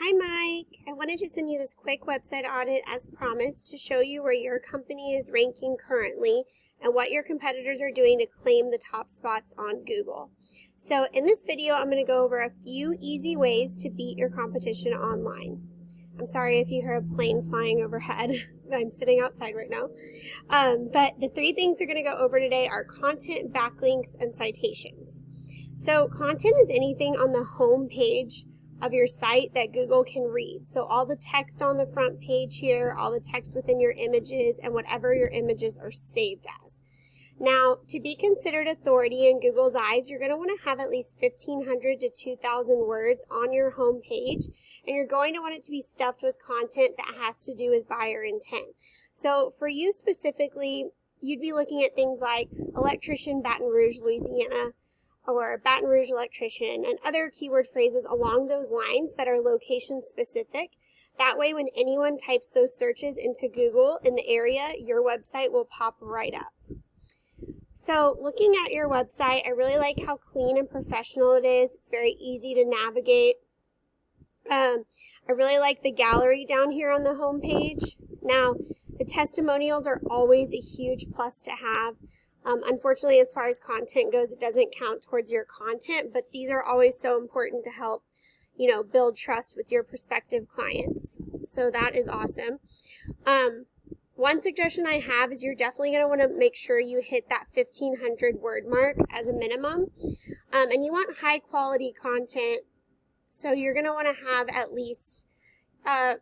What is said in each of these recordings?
Hi Mike, I wanted to send you this quick website audit as promised to show you where your company is ranking currently and what your competitors are doing to claim the top spots on Google. So in this video, I'm going to go over a few easy ways to beat your competition online. I'm sorry if you hear a plane flying overhead. I'm sitting outside right now. But the three things we're going to go over today are content, backlinks, and citations. So content is anything on the home page of your site that Google can read. So all the text on the front page here, all the text within your images, and whatever your images are saved as. Now, to be considered authority in Google's eyes, you're going to want to have at least 1,500 to 2,000 words on your home page, and you're going to want it to be stuffed with content that has to do with buyer intent. So for you specifically, you'd be looking at things like Electrician, Baton Rouge, Louisiana, or Baton Rouge Electrician, and other keyword phrases along those lines that are location specific. That way, when anyone types those searches into Google in the area, your website will pop right up. So looking at your website, I really like how clean and professional it is. It's very easy to navigate. I really like the gallery down here on the home page. Now, the testimonials are always a huge plus to have. Unfortunately, as far as content goes, it doesn't count towards your content, but these are always so important to help, build trust with your prospective clients. So that is awesome. One suggestion I have is you're definitely going to want to make sure you hit that 1,500 word mark as a minimum. And you want high quality content, so you're going to want to have at least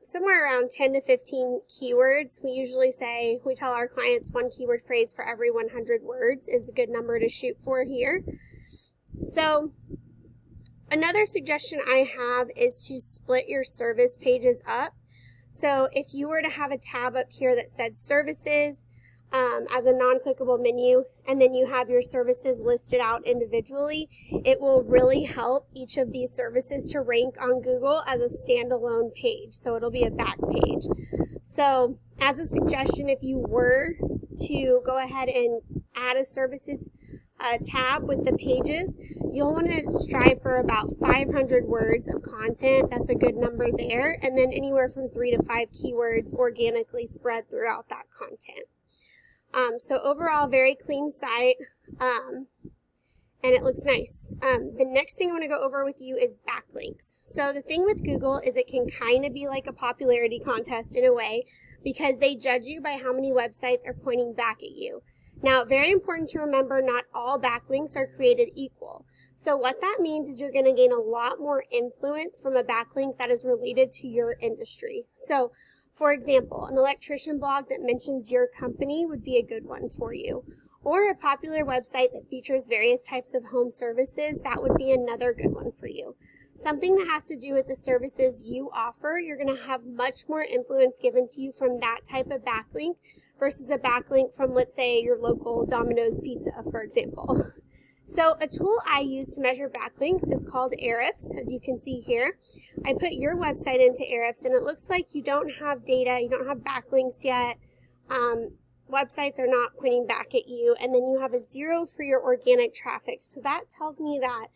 somewhere around 10 to 15 keywords. We tell our clients one keyword phrase for every 100 words is a good number to shoot for here. So another suggestion I have is to split your service pages up. So if you were to have a tab up here that said services as a non-clickable menu, and then you have your services listed out individually, it will really help each of these services to rank on Google as a standalone page. So it'll be a back page. So as a suggestion, if you were to go ahead and add a services tab with the pages, you'll want to strive for about 500 words of content. That's a good number there. And then anywhere from 3 to 5 keywords organically spread throughout that content. So overall, very clean site, and it looks nice. The next thing I want to go over with you is backlinks. So the thing with Google is it can kind of be like a popularity contest in a way, because they judge you by how many websites are pointing back at you. Now, very important to remember, not all backlinks are created equal. So what that means is you're going to gain a lot more influence from a backlink that is related to your industry. So for example, an electrician blog that mentions your company would be a good one for you. Or a popular website that features various types of home services, that would be another good one for you. Something that has to do with the services you offer, you're going to have much more influence given to you from that type of backlink versus a backlink from, let's say, your local Domino's Pizza, for example. So a tool I use to measure backlinks is called Ahrefs, as you can see here. I put your website into Ahrefs, and it looks like you don't have data, you don't have backlinks yet, websites are not pointing back at you, and then you have a 0 for your organic traffic. So that tells me that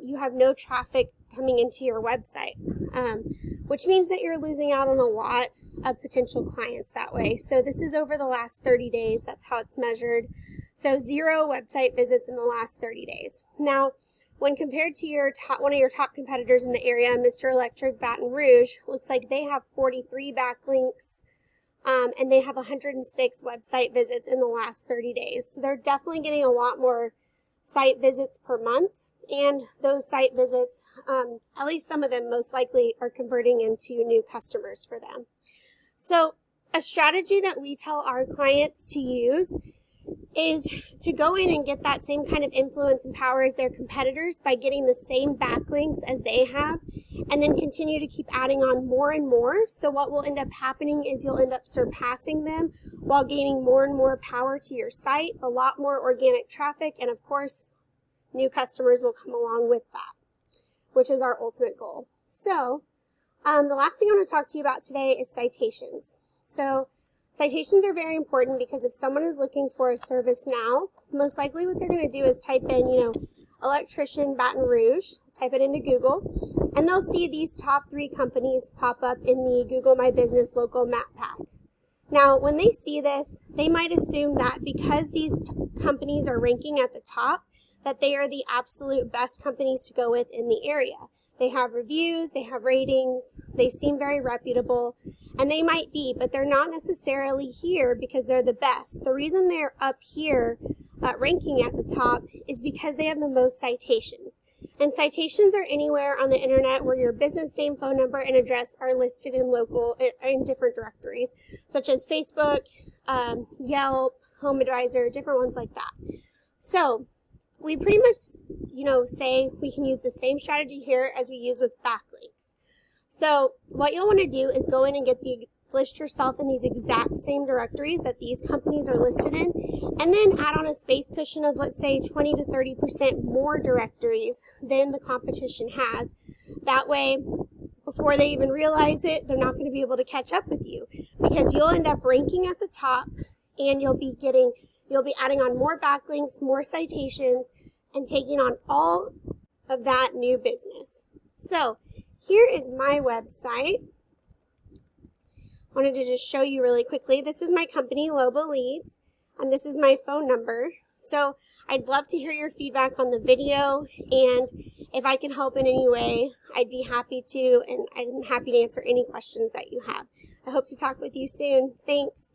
you have no traffic coming into your website, which means that you're losing out on a lot of potential clients that way. So this is over the last 30 days, that's how it's measured. So 0 website visits in the last 30 days. Now, when compared to one of your top competitors in the area, Mr. Electric Baton Rouge, looks like they have 43 backlinks, and they have 106 website visits in the last 30 days. So they're definitely getting a lot more site visits per month, and those site visits, at least some of them most likely are converting into new customers for them. So a strategy that we tell our clients to use is to go in and get that same kind of influence and power as their competitors by getting the same backlinks as they have, and then continue to keep adding on more and more. So what will end up happening is you'll end up surpassing them while gaining more and more power to your site, a lot more organic traffic, and of course, new customers will come along with that, which is our ultimate goal. So the last thing I want to talk to you about today is citations. So citations are very important because if someone is looking for a service now, most likely what they're going to do is type in, Electrician Baton Rouge, type it into Google, and they'll see these top 3 companies pop up in the Google My Business local map pack. Now, when they see this, they might assume that because these companies are ranking at the top, that they are the absolute best companies to go with in the area. They have reviews, they have ratings, they seem very reputable, and they might be, but they're not necessarily here because they're the best. The reason they're up here ranking at the top is because they have the most citations. And citations are anywhere on the internet where your business name, phone number, and address are listed in different directories, such as Facebook, Yelp, Home Advisor, different ones like that. So we pretty much, say we can use the same strategy here as we use with backlinks. So what you'll want to do is go in and list yourself in these exact same directories that these companies are listed in, and then add on a space cushion of, let's say, 20 to 30% more directories than the competition has. That way, before they even realize it, they're not going to be able to catch up with you, because you'll end up ranking at the top, and you'll be adding on more backlinks, more citations, and taking on all of that new business. So here is my website. Wanted to just show you really quickly. This is my company, Loba Leads, and this is my phone number. So I'd love to hear your feedback on the video, and if I can help in any way, I'd be happy to, and I'm happy to answer any questions that you have. I hope to talk with you soon. Thanks.